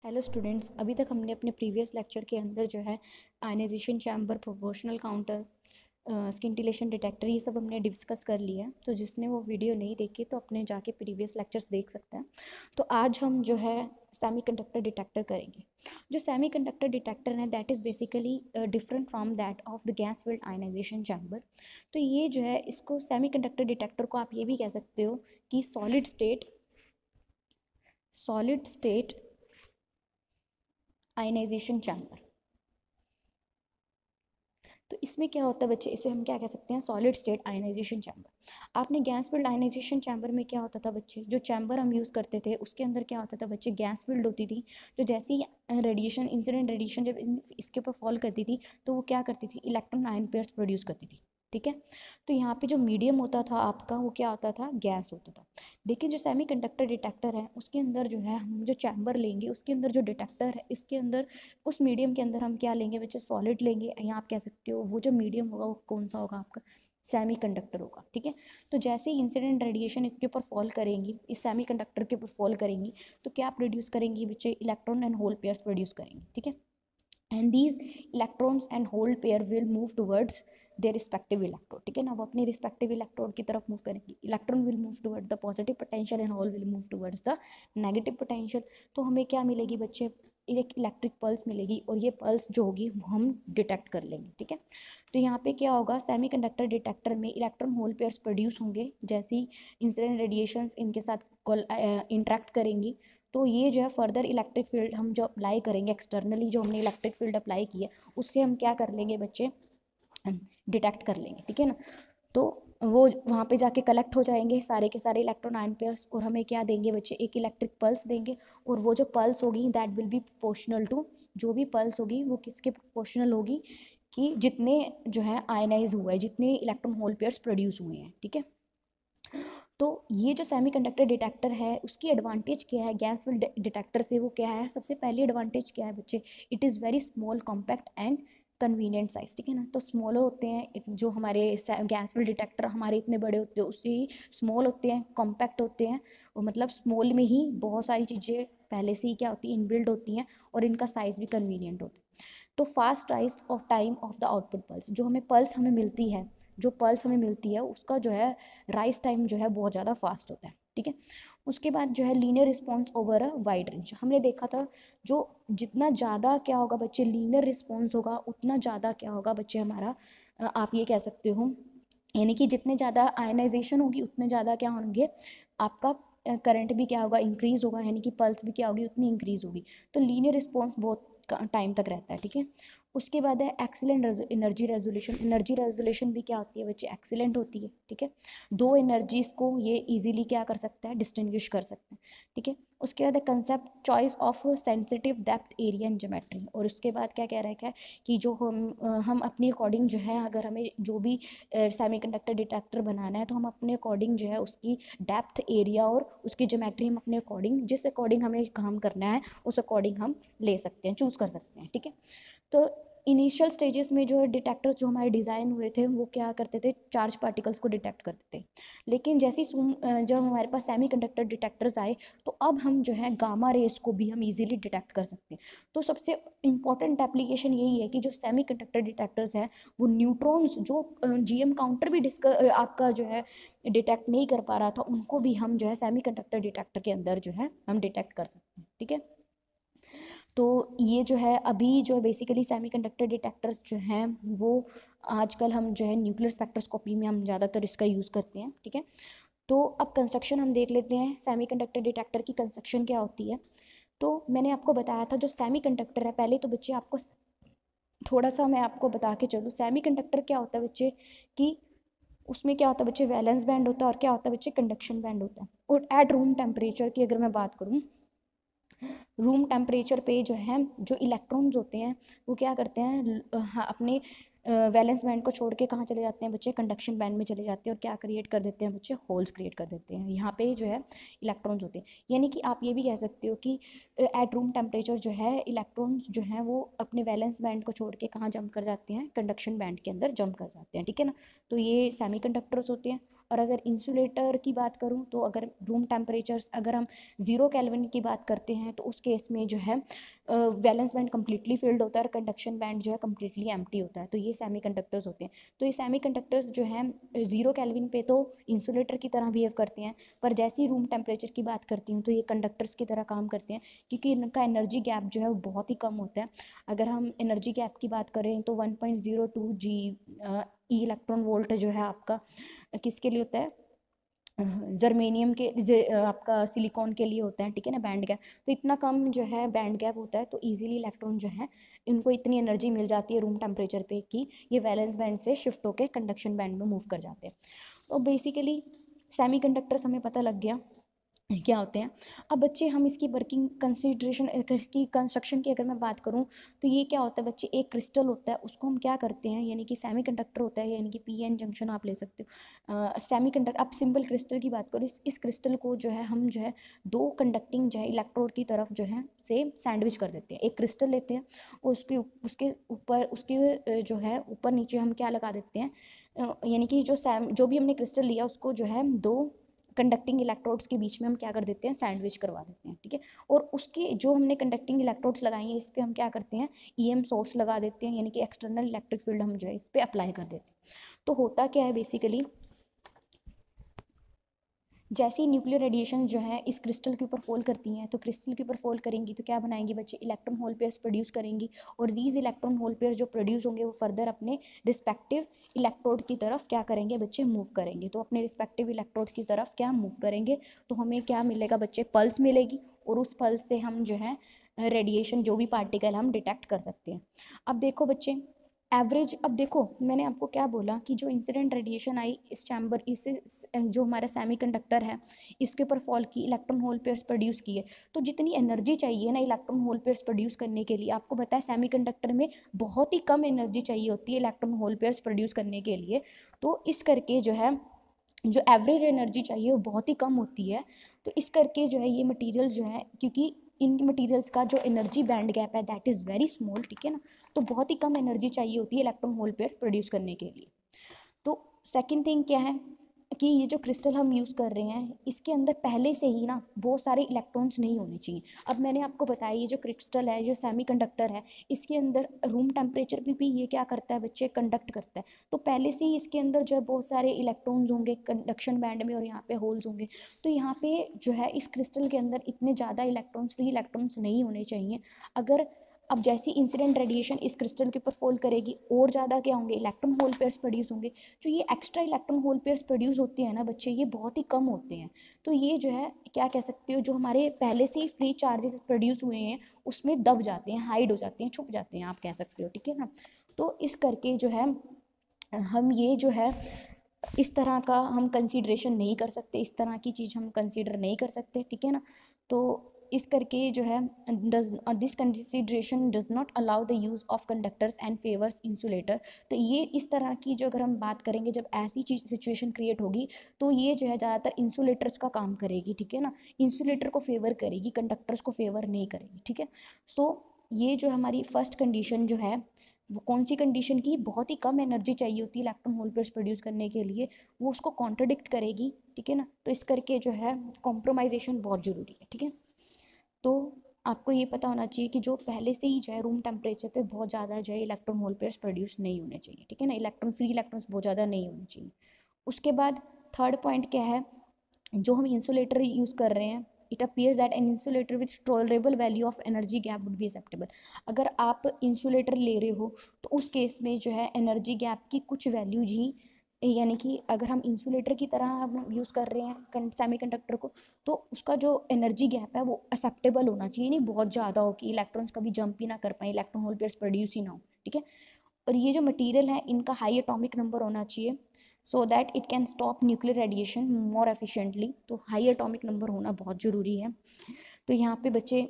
Hello students, अभी तक हमने अपने प्रीवियस लेक्चर के अंदर जो है ionization chamber, proportional counter, scintillation detector, ये सब हमने डिस्कस कर लिया है। तो जिसने वो वीडियो नहीं देखी तो अपने जाके प्रीवियस लेक्चर्स देख सकते हैं। तो आज हम जो है सेमीकंडक्टर डिटेक्टर करेंगे। जो सेमीकंडक्टर डिटेक्टर है that is basically different from that of the gas filled ionization chamber. तो ये जो है इसको सेमीकंडक्टर डिटेक्टर को आप ये भी कह सकते हो कि सॉलिड स्टेट आयनाइजेशन चैम्बर। तो इसमें क्या होता है बच्चे, इसे हम क्या कह सकते हैं, सॉलिड स्टेट आयनाइजेशन चैम्बर। आपने गैस फील्ड आयनाइजेशन चैम्बर में क्या होता था बच्चे, जो चैम्बर हम यूज़ करते थे उसके अंदर क्या होता था बच्चे, गैस फील्ड होती थी। तो जैसे ही रेडिएशन, इंसिडेंट रेडिएशन जब इसके ऊपर फॉल करती थी तो वो क्या करती थी, इलेक्ट्रॉन आयन पेयर्स प्रोड्यूस करती थी। ठीक है। तो यहाँ पे जो मीडियम होता था आपका वो क्या होता था, गैस होता था। लेकिन जो सेमीकंडक्टर डिटेक्टर है उसके अंदर जो है हम जो चैम्बर लेंगे उसके अंदर जो डिटेक्टर है इसके अंदर उस मीडियम के अंदर हम क्या लेंगे बच्चे, सॉलिड लेंगे, या आप कह सकते हो वो जो मीडियम होगा वो कौन सा होगा आपका, सेमी कंडक्टर होगा। ठीक है। तो जैसे ही इंसिडेंट रेडिएशन इसके ऊपर फॉल करेंगी, इस सेमी कंडक्टर के ऊपर फॉल करेंगी तो क्या प्रोड्यूस करेंगी बच्चे, electron and hole pairs produce करेंगी। ठीक है। And these electrons and hole pair will move towards their respective electrode. ठीक है ना, वो अपने रिस्पेक्टिव इलेक्ट्रोड की तरफ मूव करेंगे। Electron will move toward the positive potential and hole will move towards the negative potential. तो हमें क्या मिलेगी बच्चे, एक इलेक्ट्रिक पल्स मिलेगी और ये पल्स जो होगी वो हम डिटेक्ट कर लेंगे। ठीक है। तो यहाँ पे क्या होगा, सेमीकंडक्टर डिटेक्टर में इलेक्ट्रॉन होल पेयर्स प्रोड्यूस होंगे जैसे ही इंसिडेंट रेडिएशंस इनके साथ इंटरेक्ट करेंगी। तो ये जो है फर्दर इलेक्ट्रिक फील्ड हम जो अप्लाई करेंगे एक्सटर्नली, जो हमने इलेक्ट्रिक फील्ड अप्लाई की है उससे हम क्या कर लेंगे बच्चे, डिटेक्ट कर लेंगे। ठीक है ना। तो वो वहाँ पे जाके कलेक्ट हो जाएंगे सारे के सारे इलेक्ट्रॉन आयन पेयर्स और हमें क्या देंगे बच्चे, एक इलेक्ट्रिक पल्स देंगे। और वो जो पल्स होगी that will be proportional to, जो भी पल्स होगी वो किसके प्रोपोर्शनल होगी, कि जितने जो है आयनाइज हुआ है, जितने इलेक्ट्रॉन होल पेयर्स प्रोड्यूस हुए हैं। ठीक है। तो ये जो सेमीकंडक्टर डिटेक्टर है उसकी एडवांटेज क्या है गैस फील्ड डिटेक्टर से, वो क्या है, सबसे पहली एडवांटेज क्या है बच्चे, it is very small, compact and convenient size. ठीक है ना। तो स्मॉल होते हैं जो हमारे गैस फील्ड डिटेक्टर हमारे इतने बड़े होते हैं उससे ही स्मॉल होते हैं, कॉम्पैक्ट होते हैं, और मतलब स्मॉल में ही बहुत सारी चीज़ें पहले से ही क्या होती है, इनबिल्ड होती हैं, और इनका साइज़ भी कन्वीनियंट होता है। तो fast rise of time of the output pulse, जो हमें पल्स हमें मिलती है, जो पल्स हमें मिलती है उसका जो है राइज टाइम जो है बहुत ज़्यादा फास्ट होता है। ठीक है। उसके बाद जो है linear response over a wide range, हमने देखा था जो जितना ज़्यादा क्या होगा बच्चे, लीनियर रिस्पॉन्स होगा उतना ज़्यादा क्या होगा बच्चे हमारा, आप ये कह सकते हो, यानी कि जितने ज़्यादा आयनाइजेशन होगी उतने ज़्यादा क्या होंगे आपका करंट भी क्या होगा, इंक्रीज होगा, यानी कि पल्स भी क्या होगी उतनी इंक्रीज होगी। तो लीनियर रिस्पॉन्स बहुत टाइम तक रहता है। ठीक है। उसके बाद है excellent energy resolution. Energy resolution भी क्या होती है बच्चे, एक्सीलेंट होती है। ठीक है। दो एनर्जीज को ये इजीली क्या कर सकता है, डिस्टिंग्विश कर सकते हैं। ठीक है। उसके बाद है concept choice of sensitive depth area and geometry. और उसके बाद क्या कह रहा है, क्या कि जो हम अपनी अकॉर्डिंग जो है, अगर हमें जो भी सेमीकंडक्टर डिटेक्टर बनाना है तो हम अपने अकॉर्डिंग जो है उसकी डेप्थ एरिया और उसकी ज्योमेट्री हम अपने अकॉर्डिंग, जिस अकॉर्डिंग हमें काम करना है उस अकॉर्डिंग हम ले सकते हैं, चूज़ कर सकते हैं। ठीक है। तो इनिशियल स्टेजेस में जो डिटेक्टर्स जो हमारे डिज़ाइन हुए थे वो क्या करते थे, चार्ज पार्टिकल्स को डिटेक्ट करते थे। लेकिन जैसे ही जब हमारे पास सेमीकंडक्टर डिटेक्टर्स आए तो अब हम जो है गामा रेस को भी हम इजीली डिटेक्ट कर सकते हैं। तो सबसे इम्पॉर्टेंट एप्लीकेशन यही है कि जो सेमीकंडक्टर डिटेक्टर्स हैं वो न्यूट्रॉन्स, जो जीएम काउंटर भी आपका जो है डिटेक्ट नहीं कर पा रहा था, उनको भी हम जो है सेमीकंडक्टर डिटेक्टर के अंदर जो है हम डिटेक्ट कर सकते हैं। ठीक है। तो ये जो है अभी जो बेसिकली सेमीकंडक्टर डिटेक्टर्स जो हैं वो आजकल हम जो है न्यूक्लियर स्पेक्ट्रोस्कोपी में हम ज़्यादातर इसका यूज़ करते हैं। ठीक है। तो अब कंस्ट्रक्शन हम देख लेते हैं, सेमीकंडक्टर डिटेक्टर की कंस्ट्रक्शन क्या होती है। तो मैंने आपको बताया था जो सेमीकंडक्टर है, पहले तो बच्चे आपको थोड़ा सा मैं आपको बता के चलूँ, सेमीकंडक्टर क्या होता है बच्चे, कि उसमें क्या होता है बच्चे, वैलेंस बैंड होता है, और क्या होता है बच्चे, कंडक्शन बैंड होता है। और एट रूम टेम्परेचर की अगर मैं बात करूँ, रूम टेम्परेचर पे जो है जो इलेक्ट्रॉन्स होते हैं वो क्या करते हैं, हाँ, अपने वैलेंस बैंड को छोड़ के कहाँ चले जाते हैं बच्चे, कंडक्शन बैंड में चले जाते हैं, और क्या क्रिएट कर देते हैं बच्चे, होल्स क्रिएट कर देते हैं। यहाँ पे जो है इलेक्ट्रॉन्स होते हैं, यानी कि आप ये भी कह सकते हो कि एट रूम टेम्परेचर जो है इलेक्ट्रॉन्स जो हैं वो अपने वैलेंस बैंड को छोड़ के कहाँ जंप कर जाते हैं, कंडक्शन बैंड के अंदर जंप कर जाते हैं। ठीक है ना। तो ये सेमी कंडक्टर्स होते हैं। और अगर इंसुलेटर की बात करूँ तो अगर रूम टेम्परेचर्स अगर हम 0 केल्विन की बात करते हैं तो उस केस में जो है वैलेंस बैंड कम्प्लीटली फिल्ड होता है और कंडक्शन बैंड जो है कम्प्लीटली एम्प्टी होता है। तो ये सेमीकंडक्टर्स होते हैं। तो ये सेमीकंडक्टर्स जो है 0 केल्विन पे तो इंसुलेटर की तरह बिहेव करते हैं, पर जैसे ही रूम टेम्परेचर की बात करती हूँ तो ये कंडक्टर्स की तरह काम करते हैं, क्योंकि इनका एनर्जी गैप जो है वो बहुत ही कम होता है। अगर हम एनर्जी गैप की बात करें तो 1.02 जी इलेक्ट्रॉन वोल्ट जो है आपका किसके लिए होता है, जर्मेनियम के आपका सिलिकॉन के लिए होता है, ठीक है ना, बैंड गैप। तो इतना कम जो है बैंड गैप होता है, तो इजीली इलेक्ट्रॉन जो है इनको इतनी एनर्जी मिल जाती है रूम टेम्परेचर पे कि ये वैलेंस बैंड से शिफ्ट होकर कंडक्शन बैंड में मूव कर जाते हैं। तो बेसिकली सेमीकंडक्टर्स हमें पता लग गया क्या होते हैं। अब बच्चे हम इसकी वर्किंग कंसिड्रेशन, इसकी कंस्ट्रक्शन की अगर मैं बात करूं तो ये क्या होता है बच्चे, एक क्रिस्टल होता है उसको हम क्या करते हैं, यानी कि सेमीकंडक्टर होता है, यानी कि पीएन जंक्शन आप ले सकते हो। सेमीकंडक्टर, आप सिंपल क्रिस्टल की बात करो, इस क्रिस्टल को जो है हम जो है दो कंडक्टिंग जो है इलेक्ट्रोड की तरफ जो है से सैंडविच कर देते हैं। एक क्रिस्टल लेते हैं और उसके ऊपर उसके जो है ऊपर नीचे हम क्या लगा देते हैं, यानी कि जो भी हमने क्रिस्टल लिया उसको जो है दो कंडक्टिंग इलेक्ट्रोड्स के बीच में हम क्या कर देते हैं, सैंडविच करवा देते हैं, ठीक है। और उसके जो हमने कंडक्टिंग इलेक्ट्रोड्स लगाई हैं इस पर हम क्या करते हैं, ईएम सोर्स लगा देते हैं, यानी कि एक्सटर्नल इलेक्ट्रिक फील्ड हम जो है इस पर अप्लाई कर देते हैं। तो होता क्या है बेसिकली, जैसे ही न्यूक्लियर रेडिएशन जो है इस क्रिस्टल के ऊपर फॉल करती हैं, तो क्रिस्टल के ऊपर फॉल करेंगी तो क्या बनाएंगी बच्चे, इलेक्ट्रॉन होल पेयर्स प्रोड्यूस करेंगी। और दीज इलेक्ट्रॉन होल पेयर्स जो प्रोड्यूस होंगे वो फर्दर अपने रिस्पेक्टिव इलेक्ट्रोड की तरफ क्या करेंगे बच्चे, मूव करेंगे। तो अपने रिस्पेक्टिव इलेक्ट्रोड की तरफ क्या मूव करेंगे, तो हमें क्या मिलेगा बच्चे, पल्स मिलेगी। और उस पल्स से हम जो है रेडिएशन जो भी पार्टिकल हम डिटेक्ट कर सकते हैं। अब देखो बच्चे एवरेज, अब देखो मैंने आपको क्या बोला कि जो इंसिडेंट रेडिएशन आई इस चैम्बर, इस जो हमारा सेमीकंडक्टर है इसके ऊपर फॉल की, इलेक्ट्रॉन होल पेयर्स प्रोड्यूस किए, तो जितनी एनर्जी चाहिए ना इलेक्ट्रॉन होल पेयर्स प्रोड्यूस करने के लिए, आपको पता है सेमीकंडक्टर में बहुत ही कम एनर्जी चाहिए होती है इलेक्ट्रॉन होल पेयर्स प्रोड्यूस करने के लिए। तो इस करके जो है जो एवरेज एनर्जी चाहिए वो बहुत ही कम होती है। तो इस करके जो है ये मटेरियल जो है, क्योंकि इन मटेरियल्स का जो एनर्जी बैंड गैप है दैट इज़ वेरी स्मॉल, ठीक है ना, तो बहुत ही कम एनर्जी चाहिए होती है इलेक्ट्रॉन होल पेयर प्रोड्यूस करने के लिए। तो सेकंड थिंग क्या है कि ये जो क्रिस्टल हम यूज़ कर रहे हैं इसके अंदर पहले से ही ना बहुत सारे इलेक्ट्रॉन्स नहीं होने चाहिए। अब मैंने आपको बताया ये जो क्रिस्टल है, जो सेमीकंडक्टर है, इसके अंदर रूम टेम्परेचर पे भी ये क्या करता है बच्चे, कंडक्ट करता है। तो पहले से ही इसके अंदर जो है बहुत सारे इलेक्ट्रॉन्स होंगे कंडक्शन बैंड में और यहाँ पे होल्स होंगे। तो यहाँ पे जो है इस क्रिस्टल के अंदर इतने ज़्यादा इलेक्ट्रॉन्स, फ्री इलेक्ट्रॉन्स नहीं होने चाहिए। अगर अब जैसी इंसिडेंट रेडिएशन इस क्रिस्टल के ऊपर फॉल करेगी और ज़्यादा क्या होंगे, इलेक्ट्रॉन होल पेयर्स प्रोड्यूस होंगे। जो ये extra electron hole pairs produce होते हैं ना बच्चे, ये बहुत ही कम होते हैं। तो ये जो है क्या कह सकते हो, जो हमारे पहले से ही फ्री चार्जेस प्रोड्यूस हुए हैं उसमें दब जाते हैं, हाइड हो जाते हैं, छुप जाते हैं, आप कह सकते हो, ठीक है ना। तो इस करके जो है हम ये जो है इस तरह का हम कंसीडरेशन नहीं कर सकते, इस तरह की चीज़ हम कंसीडर नहीं कर सकते, ठीक है ना। तो इस करके जो है this consideration does not allow the use of conductors and favours insulator. तो ये इस तरह की जो अगर हम बात करेंगे, जब ऐसी चीज सिचुएशन क्रिएट होगी तो ये जो है ज़्यादातर इंसुलेटर्स का काम करेगी, ठीक है ना, इंसुलेटर को फेवर करेगी, कंडक्टर्स को फेवर नहीं करेगी, ठीक है। सो ये जो हमारी फर्स्ट कंडीशन जो है वो कौन सी कंडीशन की, बहुत ही कम एनर्जी चाहिए होती है इलेक्ट्रॉन होल पेयर्स प्रोड्यूस करने के लिए, वो उसको कॉन्ट्रडिक्ट करेगी, ठीक है ना। तो इस करके जो है कॉम्प्रोमाइजेशन बहुत ज़रूरी है, ठीक है। तो आपको ये पता होना चाहिए कि जो पहले से ही जो है रूम टेम्परेचर पे बहुत ज़्यादा जो है इलेक्ट्रॉन होल पेयर्स प्रोड्यूस नहीं होने चाहिए, ठीक है ना, इलेक्ट्रॉन फ्री इलेक्ट्रॉन्स बहुत ज़्यादा नहीं होने चाहिए। उसके बाद थर्ड पॉइंट क्या है, जो हम इंसुलेटर यूज़ कर रहे हैं, it appears that an insulator with tolerable value of energy gap would be acceptable. अगर आप इंसुलेटर ले रहे हो तो उस केस में जो है एनर्जी गैप की कुछ वैल्यू ही, यानी कि अगर हम इंसुलेटर की तरह हम यूज़ कर रहे हैं सेमीकंडक्टर को, तो उसका जो एनर्जी गैप है वो एक्सेप्टेबल होना चाहिए, नहीं बहुत ज़्यादा हो कि इलेक्ट्रॉन्स कभी जंप ही ना कर पाए, इलेक्ट्रॉन होल पेयर्स प्रोड्यूस ही ना हो, ठीक है। और ये जो मटेरियल है इनका हाई एटॉमिक नंबर होना चाहिए so that it can stop nuclear radiation more efficiently. तो हाई एटॉमिक नंबर होना बहुत ज़रूरी है। तो यहाँ पे बच्चे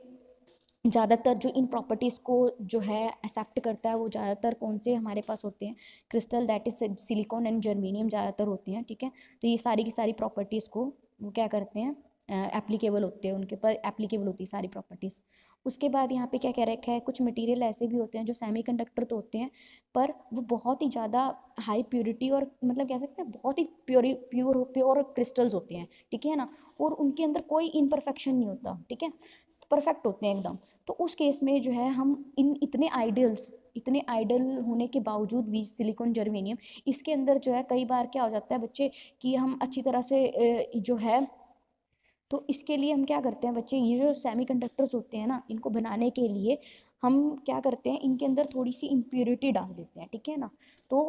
ज़्यादातर जो इन प्रॉपर्टीज़ को जो है एक्सेप्ट करता है वो ज़्यादातर कौन से हमारे पास होते हैं, crystal that is silicon and germanium ज़्यादातर होते हैं, ठीक है। तो ये सारी की सारी प्रॉपर्टीज़ को वो क्या करते हैं, एप्लीकेबल होते हैं, उनके पर एप्लीकेबल होती है सारी प्रॉपर्टीज़। उसके बाद यहाँ पे क्या कह रखा है, कुछ मटेरियल ऐसे भी होते हैं जो सेमीकंडक्टर तो होते हैं पर वो बहुत ही ज़्यादा हाई प्योरिटी और मतलब कह सकते हैं बहुत ही प्योर क्रिस्टल्स होते हैं, ठीक है ना, और उनके अंदर कोई इम्परफेक्शन नहीं होता, ठीक है, परफेक्ट होते हैं एकदम। तो उस केस में जो है हम इतने आइडल होने के बावजूद भी सिलिकॉन जर्मेनियम इसके अंदर जो है कई बार क्या हो जाता है बच्चे कि हम अच्छी तरह से जो है, तो इसके लिए हम क्या करते हैं बच्चे, ये जो सेमीकंडक्टर्स होते हैं ना, इनको बनाने के लिए हम क्या करते हैं, इनके अंदर थोड़ी सी इम्प्योरिटी डाल देते हैं, ठीक है ना। तो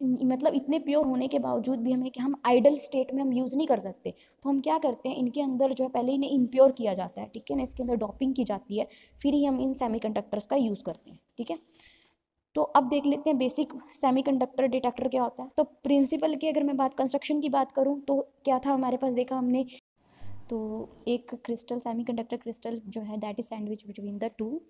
मतलब इतने प्योर होने के बावजूद भी हमें कि हम आइडल स्टेट में हम यूज़ नहीं कर सकते, तो हम क्या करते हैं, इनके अंदर जो है पहले इन्हें इम्प्योर किया जाता है, ठीक है ना, इसके अंदर डॉपिंग की जाती है, फिर ही हम इन सेमीकंडक्टर्स का यूज़ करते हैं, ठीक है। तो अब देख लेते हैं बेसिक सेमीकंडक्टर डिटेक्टर क्या होता है। तो प्रिंसिपल की अगर मैं बात, कंस्ट्रक्शन की बात करूँ तो क्या था हमारे पास, देखा हमने, तो एक क्रिस्टल सेमीकंडक्टर क्रिस्टल जो है that is sandwich between the two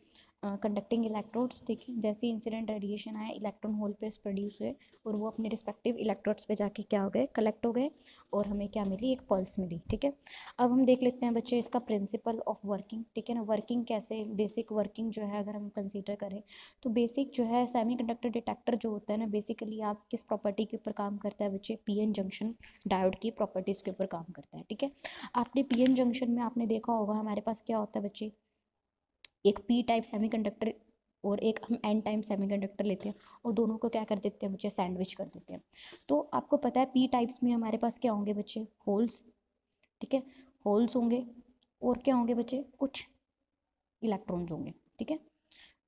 conducting electrodes. देखिए जैसे इंसिडेंट रेडिएशन आया, इलेक्ट्रॉन होल पे प्रोड्यूस हुए और वो अपने रिस्पेक्टिव इलेक्ट्रोड्स पे जाके क्या हो गए, कलेक्ट हो गए और हमें क्या मिली, एक पल्स मिली, ठीक है। अब हम देख लेते हैं बच्चे इसका प्रिंसिपल ऑफ वर्किंग, ठीक है ना, वर्किंग कैसे, बेसिक वर्किंग जो है अगर हम कंसीडर करें तो बेसिक जो है सेमीकंडक्टर डिटेक्टर जो होता है ना, बेसिकली आप किस प्रॉपर्टी के ऊपर काम करता है बच्चे, पीएन जंक्शन डायोड की प्रॉपर्टीज़ के ऊपर काम करता है, ठीक है। आपने पीएन जंक्शन में आपने देखा होगा हमारे पास क्या होता है बच्चे, एक पी टाइप सेमीकंडक्टर और एक हम एन टाइप सेमीकंडक्टर लेते हैं और दोनों को क्या कर देते हैं बच्चे, सैंडविच कर देते हैं। तो आपको पता है पी टाइप्स में हमारे पास क्या होंगे बच्चे, होल्स, ठीक है, होल्स होंगे और क्या होंगे बच्चे, कुछ इलेक्ट्रॉन्स होंगे, ठीक है।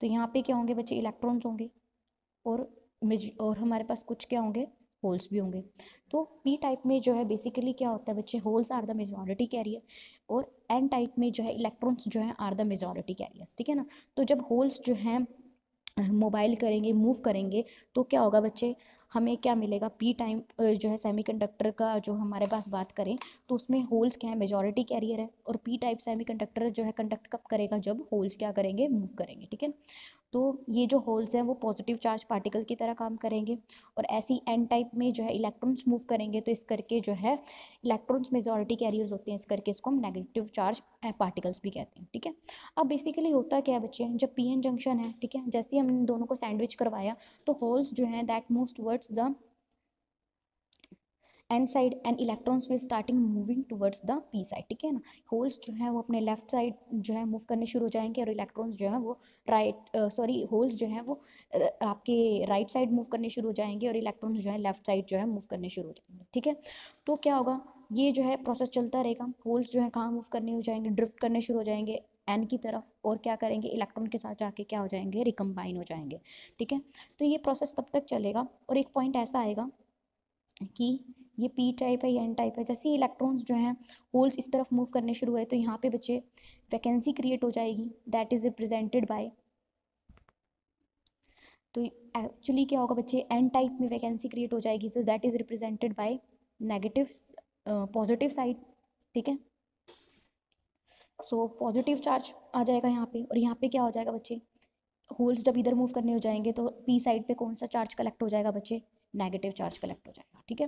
तो यहाँ पे क्या होंगे बच्चे, इलेक्ट्रॉन्स होंगे और हमारे पास कुछ क्या होंगे, होल्स भी होंगे। तो पी टाइप में जो है बेसिकली क्या होता है बच्चे, holes are the majority carrier और एन टाइप में जो है इलेक्ट्रॉन्स जो है आर द मेजॉरिटी कैरियर्स, ठीक है ना। तो जब होल्स जो हैं मोबाइल करेंगे, मूव करेंगे, तो क्या होगा बच्चे, हमें क्या मिलेगा, पी टाइम जो है सेमीकंडक्टर का जो हमारे पास बात करें तो उसमें होल्स क्या है, मेजॉरिटी कैरियर है, और पी टाइप सेमीकंडक्टर जो है कंडक्ट कब करेगा, जब होल्स क्या करेंगे, मूव करेंगे, ठीक है। तो ये जो होल्स हैं वो पॉजिटिव चार्ज पार्टिकल की तरह काम करेंगे और ऐसी एन टाइप में जो है इलेक्ट्रॉन्स मूव करेंगे, तो इस करके जो है इलेक्ट्रॉन्स मेजॉरिटी कैरियर्स होते हैं, इस करके इसको हम नेगेटिव चार्ज पार्टिकल्स भी कहते हैं, ठीक है। अब बेसिकली होता क्या है बच्चे, जब पीएन जंक्शन है, ठीक है, जैसे ही हम इन दोनों को सैंडविच करवाया तो होल्स जो है that moves towards the n side and electrons will starting moving towards the p side, ठीक है ना। होल्स जो है वो अपने लेफ्ट साइड जो है मूव करने शुरू हो जाएंगे और इलेक्ट्रॉन्स जो है वो होल्स जो है वो आपके राइट साइड मूव करने शुरू हो जाएंगे और इलेक्ट्रॉन्स जो है लेफ्ट साइड जो है मूव करने शुरू हो जाएंगे, ठीक है। तो क्या होगा, ये जो है प्रोसेस चलता रहेगा, होल्स जो है कहाँ मूव करने हो जाएंगे, ड्रिफ्ट करने शुरू हो जाएंगे एन की तरफ, और क्या करेंगे, इलेक्ट्रॉन के साथ जाके क्या हो जाएंगे, रिकम्बाइन हो जाएंगे, ठीक है। तो ये प्रोसेस तब तक चलेगा और एक पॉइंट ऐसा आएगा कि ये पी टाइप है या एन टाइप है, जैसे ही इलेक्ट्रॉन्स जो हैं होल्स इस तरफ मूव करने शुरू हुए तो यहाँ पे बच्चे वैकेंसी क्रिएट हो जाएगी, दैट इज रिप्रेजेंटेड बाय, तो एक्चुअली क्या होगा बच्चे, एन टाइप में वैकेंसी क्रिएट हो जाएगी तो that is represented by negative positive side, ठीक है। सो पॉजिटिव चार्ज आ जाएगा यहाँ पे और यहाँ पे क्या हो जाएगा बच्चे, होल्स जब इधर मूव करने हो जाएंगे तो पी साइड पे कौन सा चार्ज कलेक्ट हो जाएगा बच्चे, नेगेटिव चार्ज कलेक्ट हो जाएगा, ठीक है।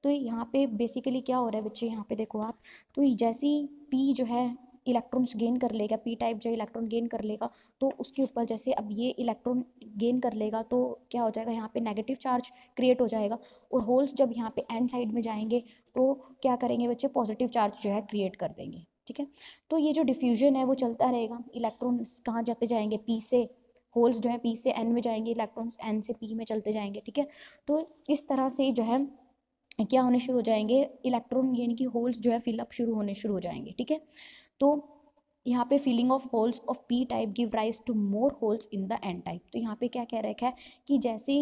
तो यहाँ पे बेसिकली क्या हो रहा है बच्चे, यहाँ पे देखो आप, तो जैसे ही पी जो है इलेक्ट्रॉन्स गेन कर लेगा, पी टाइप जो इलेक्ट्रॉन गेन कर लेगा तो उसके ऊपर जैसे अब ये इलेक्ट्रॉन गेन कर लेगा तो क्या हो जाएगा, यहाँ पे नेगेटिव चार्ज क्रिएट हो जाएगा और होल्स जब यहाँ पे एन साइड में जाएंगे तो क्या करेंगे बच्चे, पॉजिटिव चार्ज जो है क्रिएट कर देंगे, ठीक है। तो ये जो डिफ्यूजन है वो चलता रहेगा, इलेक्ट्रॉन कहाँ जाते जाएंगे, पी से, होल्स जो है पी से एन में जाएंगे, इलेक्ट्रॉन्स एन से पी में चलते जाएंगे, ठीक है। तो इस तरह से जो है क्या होने शुरू हो जाएंगे, इलेक्ट्रॉन यानी कि होल्स जो है फिलअप शुरू होने शुरू हो जाएंगे, ठीक है। तो यहाँ पे filling of holes of p type give rise to more holes in the n type. तो यहाँ पे क्या कह रखा है कि जैसे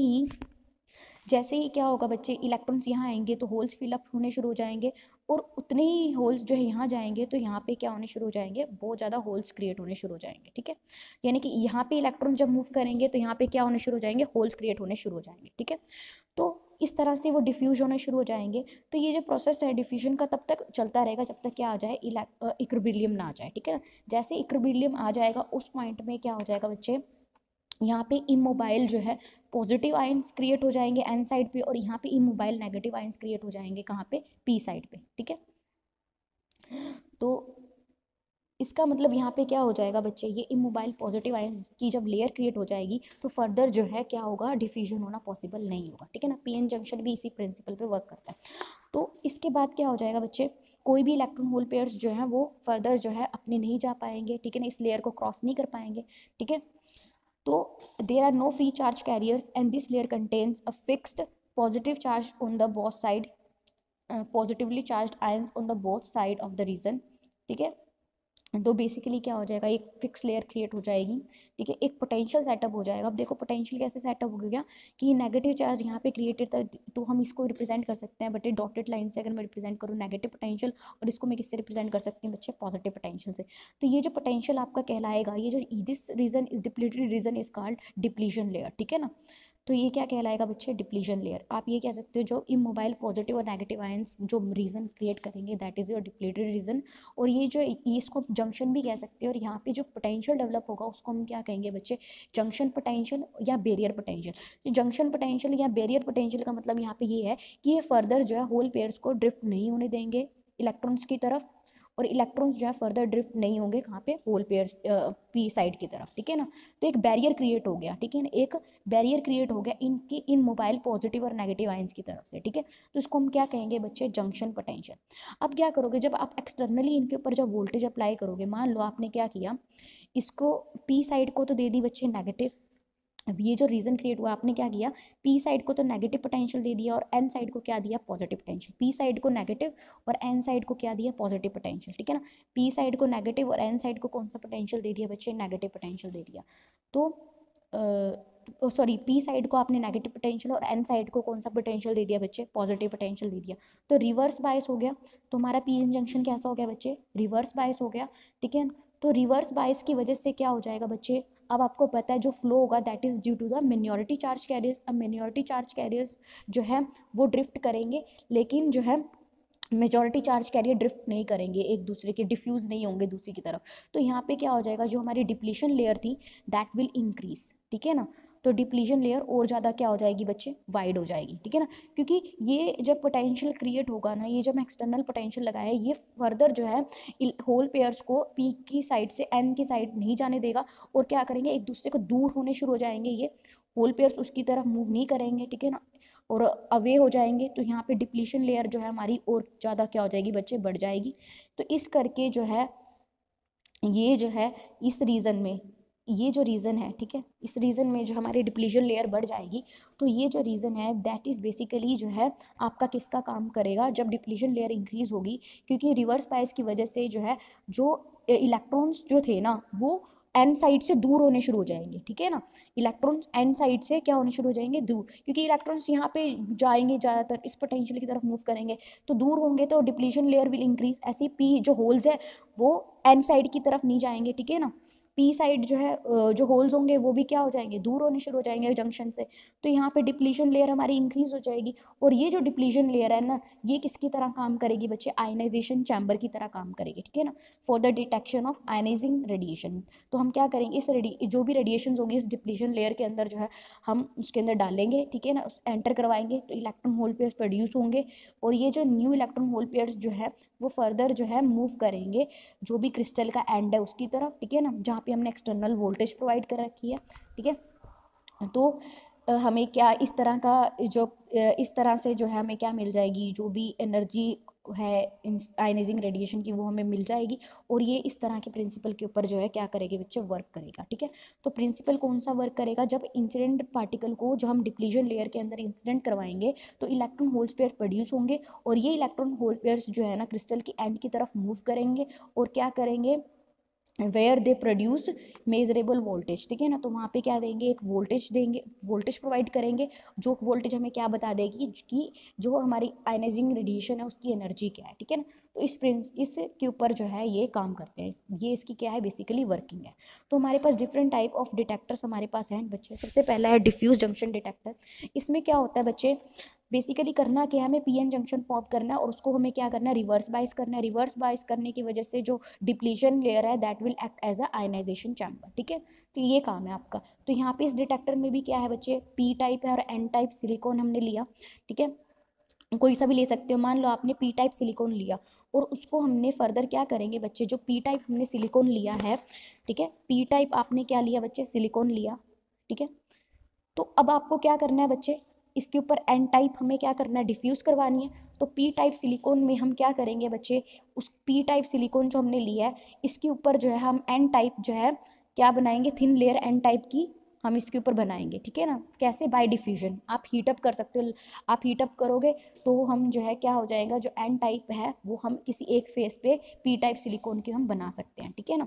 ही क्या होगा बच्चे, इलेक्ट्रॉन्स यहाँ आएंगे तो होल्स फिलअप होने शुरू हो जाएंगे और उतने ही होल्स जो है यहाँ जाएंगे तो यहाँ पे क्या होने शुरू हो जाएंगे, बहुत ज़्यादा होल्स क्रिएट होने शुरू हो जाएंगे, ठीक है। यानी कि यहाँ पे इलेक्ट्रॉन जब मूव करेंगे तो यहाँ पे क्या होने शुरू हो जाएंगे, होल्स क्रिएट होने शुरू हो जाएंगे, ठीक है। तो इस तरह से वो डिफ्यूज होने शुरू हो जाएंगे। तो ये जो प्रोसेस है डिफ्यूजन का तब तक चलता रहेगा जब तक क्या आ जाए, इक्विलिब्रियम ना आ जाए, ठीक है ना। जैसे इक्विलिब्रियम आ जाएगा उस पॉइंट में क्या हो जाएगा बच्चे, यहाँ पे इमोबाइल जो है पॉजिटिव आयंस क्रिएट हो जाएंगे एन साइड पे और यहाँ पे इमोबाइल नेगेटिव आयंस क्रिएट हो जाएंगे कहाँ पे, पी साइड पे, ठीक है। तो इसका मतलब यहाँ पे क्या हो जाएगा बच्चे, ये इमोबाइल पॉजिटिव आयंस की जब लेयर क्रिएट हो जाएगी तो फर्दर जो है क्या होगा, डिफ्यूजन होना पॉसिबल नहीं होगा, ठीक है ना। पीएन जंक्शन भी इसी प्रिंसिपल पे वर्क करता है। तो इसके बाद क्या हो जाएगा बच्चे, कोई भी इलेक्ट्रॉन होल पेयर्स जो है वो फर्दर जो है अपने नहीं जा पाएंगे, ठीक है ना, इस लेयर को क्रॉस नहीं कर पाएंगे, ठीक है। तो there are no free charge carriers and this layer contains a fixed positive charge on the both side, positively charged ions on the both side of the region, ठीक है। तो बेसिकली क्या हो जाएगा, एक फिक्स लेयर क्रिएट हो जाएगी, ठीक है, एक पोटेंशियल सेटअप हो जाएगा। अब देखो पोटेंशियल कैसे सेटअप हो गया कि नेगेटिव चार्ज यहाँ पे क्रिएटेड था, तो हम इसको रिप्रेजेंट कर सकते हैं, बट ये डॉटेड लाइन से अगर मैं रिप्रेजेंट करूँ नेगेटिव पोटेंशियल, और इसको मैं किससे रिप्रेजेंट कर सकती हूँ बच्चे, पॉजिटिव पोटेंशियल से। तो ये जो पोटेंशियल आपका कहलाएगा, ये जो this region is depleted region is called depletion layer, ठीक है ना। तो ये क्या कहलाएगा बच्चे, डिप्लीशन लेयर। आप ये कह सकते हो जो इमोबाइल पॉजिटिव और नेगेटिव आयंस जो रीजन क्रिएट करेंगे that is your depleted region. और ये जो इसको जंक्शन भी कह सकते हैं, और यहाँ पे जो पोटेंशियल डेवलप होगा उसको हम क्या कहेंगे बच्चे, जंक्शन पोटेंशियल या बैरियर पोटेंशियल। तो जंक्शन पोटेंशियल या बैरियर पोटेंशियल का मतलब यहाँ पे ये है कि ये फर्दर जो है होल पेयर्स को ड्रिफ्ट नहीं होने देंगे इलेक्ट्रॉन्स की तरफ, और इलेक्ट्रॉन्स जो है फर्दर ड्रिफ्ट नहीं होंगे कहाँ पे, होल पेयर्स पी साइड की तरफ, ठीक है ना। तो एक बैरियर क्रिएट हो गया, ठीक है ना, एक बैरियर क्रिएट हो गया इनकी इन मोबाइल पॉजिटिव और नेगेटिव आयंस की तरफ से, ठीक है। तो इसको हम क्या कहेंगे बच्चे, जंक्शन पोटेंशियल। अब क्या करोगे, जब आप एक्सटर्नली इनके ऊपर जब वोल्टेज अप्लाई करोगे, मान लो आपने क्या किया, इसको पी साइड को तो दे दी बच्चे नेगेटिव। अब ये जो रीजन क्रिएट हुआ, आपने क्या किया, पी साइड को तो नेगेटिव पोटेंशियल दे दिया और एन साइड को क्या दिया, पॉजिटिव पोटेंशियल। पी साइड को नेगेटिव और एन साइड को क्या दिया, पॉजिटिव पोटेंशियल, ठीक है ना। पी साइड को नेगेटिव और एन साइड को कौन सा पोटेंशियल दे दिया बच्चे, नेगेटिव पोटेंशियल दे दिया। तो सॉरी, पी साइड को आपने नेगेटिव पोटेंशियल और एन साइड को कौन सा पोटेंशियल दे दिया बच्चे, पॉजिटिव पोटेंशियल दे दिया। तो रिवर्स बायस हो गया, तो हमारा पी एन जंक्शन कैसा हो गया बच्चे, रिवर्स बायस हो गया, ठीक है। तो रिवर्स बायस की वजह से क्या हो जाएगा बच्चे, अब आपको पता है जो फ्लो होगा that is due to the minority charge carriers. अब मिनॉरिटी चार्ज कैरियर्स जो है वो ड्रिफ्ट करेंगे, लेकिन जो है मेजॉरिटी चार्ज कैरियर ड्रिफ्ट नहीं करेंगे एक दूसरे के, डिफ्यूज नहीं होंगे दूसरी की तरफ। तो यहाँ पे क्या हो जाएगा, जो हमारी डिप्लीशन लेयर थी दैट विल इंक्रीज, ठीक है ना। तो डिप्लीशन लेयर और ज़्यादा क्या हो जाएगी बच्चे, वाइड हो जाएगी, ठीक है ना। क्योंकि ये जब पोटेंशियल क्रिएट होगा ना, ये जब मैं एक्सटर्नल पोटेंशियल लगाया है, ये फर्दर जो है होल पेयर्स को पी की साइड से एन की साइड नहीं जाने देगा, और क्या करेंगे, एक दूसरे को दूर होने शुरू हो जाएंगे, ये होल पेयर्स उसकी तरफ मूव नहीं करेंगे, ठीक है ना, और अवे हो जाएंगे। तो यहाँ पे डिप्लीशन लेयर जो है हमारी और ज़्यादा क्या हो जाएगी बच्चे, बढ़ जाएगी। तो इस करके जो है ये जो है इस रीज़न में, ये जो रीज़न है, ठीक है, इस रीज़न में जो हमारी डिप्लीशन लेयर बढ़ जाएगी। तो ये जो रीज़न है दैट इज़ बेसिकली जो है आपका किसका काम करेगा, जब डिप्लीशन लेयर इंक्रीज होगी, क्योंकि रिवर्स बायस की वजह से जो है जो इलेक्ट्रॉन्स जो थे ना वो एन साइड से दूर होने शुरू हो जाएंगे, ठीक है ना। इलेक्ट्रॉन्स एन साइड से क्या होने शुरू हो जाएंगे, दूर, क्योंकि इलेक्ट्रॉन्स यहाँ पे जाएंगे ज़्यादातर इस पोटेंशियल की तरफ मूव करेंगे, तो दूर होंगे तो डिप्लीशन लेयर विल इंक्रीज। ऐसे पी जो होल्स है वो एन साइड की तरफ नहीं जाएंगे, ठीक है ना। पी साइड जो है जो होल्स होंगे वो भी क्या हो जाएंगे, दूर होने शुरू हो जाएंगे जंक्शन से। तो यहाँ पे डिप्लीशन लेयर हमारी इंक्रीज हो जाएगी, और ये जो डिप्लीशन लेयर है ना, ये किसकी तरह काम करेगी बच्चे, आयनाइजेशन चैम्बर की तरह काम करेगी, ठीक है ना, for the detection of ionising radiation. तो हम क्या करेंगे, इस जो भी रेडिएशन होंगी इस डिप्लीशन लेयर के अंदर जो है हम उसके अंदर डालेंगे, ठीक है ना, एंटर करवाएंगे, तो इलेक्ट्रॉन होल पेयर्स प्रोड्यूस होंगे, और ये जो न्यू इलेक्ट्रॉन होल पेयर्स जो है वो फर्दर जो है मूव करेंगे जो भी क्रिस्टल का एंड है उसकी तरफ, ठीक है ना, जहाँ पे हमने एक्सटर्नल वोल्टेज प्रोवाइड कर रखी है, ठीक है। तो हमें क्या इस तरह का जो इस तरह से जो है हमें क्या मिल जाएगी, जो भी एनर्जी है आयनाइजिंग रेडिएशन की वो हमें मिल जाएगी, और ये इस तरह के प्रिंसिपल के ऊपर जो है क्या करेगी बच्चे, वर्क करेगा, ठीक है। तो प्रिंसिपल कौन सा वर्क करेगा, जब इंसिडेंट पार्टिकल को जो हम डिप्लीशन लेयर के अंदर इंसिडेंट करवाएंगे तो इलेक्ट्रॉन होल पेयर प्रोड्यूस होंगे, और ये इलेक्ट्रॉन होल पेयर्स जो है ना क्रिस्टल की एंड की तरफ मूव करेंगे, और क्या करेंगे, where they produce measurable voltage, ठीक है ना। तो वहाँ पे क्या देंगे, एक वोल्टेज देंगे, वोल्टेज प्रोवाइड करेंगे, जो वोल्टेज हमें क्या बता देगी कि जो हमारी आयनाइजिंग रेडिएशन है उसकी एनर्जी क्या है, ठीक है ना। तो इस के ऊपर जो है ये काम करते हैं, ये इसकी क्या है बेसिकली वर्किंग है। तो हमारे पास डिफरेंट टाइप ऑफ डिटेक्टर्स हमारे पास हैं बच्चे। सबसे पहला है डिफ्यूज जंक्शन डिटेक्टर। इसमें क्या होता है बच्चे, बेसिकली करना क्या है, हमें पीएन जंक्शन फॉर्म करना है, और उसको हमें क्या करना है, रिवर्स बाइस करना है। रिवर्स बाइस करने की वजह से जो डिप्लीशन लेयर है that will act as a ionization chamber, ठीक है। तो ये काम है आपका। तो यहाँ पे इस डिटेक्टर में भी क्या है बच्चे, पी टाइप है और एन टाइप सिलिकॉन हमने लिया, ठीक है। कोई सा भी ले सकते हो। मान लो आपने पी टाइप सिलिकॉन लिया और उसको हमने फर्दर क्या करेंगे बच्चे, जो पी टाइप हमने सिलिकॉन लिया है, ठीक है, पी टाइप आपने क्या लिया बच्चे, सिलिकॉन लिया, ठीक है। तो अब आपको क्या करना है बच्चे, इसके ऊपर एन टाइप हमें क्या करना है, डिफ्यूज़ करवानी है। तो पी टाइप सिलिकॉन में हम क्या करेंगे बच्चे, उस पी टाइप सिलिकॉन जो हमने लिया है इसके ऊपर जो है हम एन टाइप जो है क्या बनाएंगे, थिन लेयर एन टाइप की हम इसके ऊपर बनाएंगे, ठीक है ना। कैसे, बाय डिफ्यूजन। आप हीटअप कर सकते हो, आप हीटअप करोगे तो हम जो है क्या हो जाएगा, जो एन टाइप है वो हम किसी एक फेस पे पी टाइप सिलिकॉन की हम बना सकते हैं, ठीक है ना।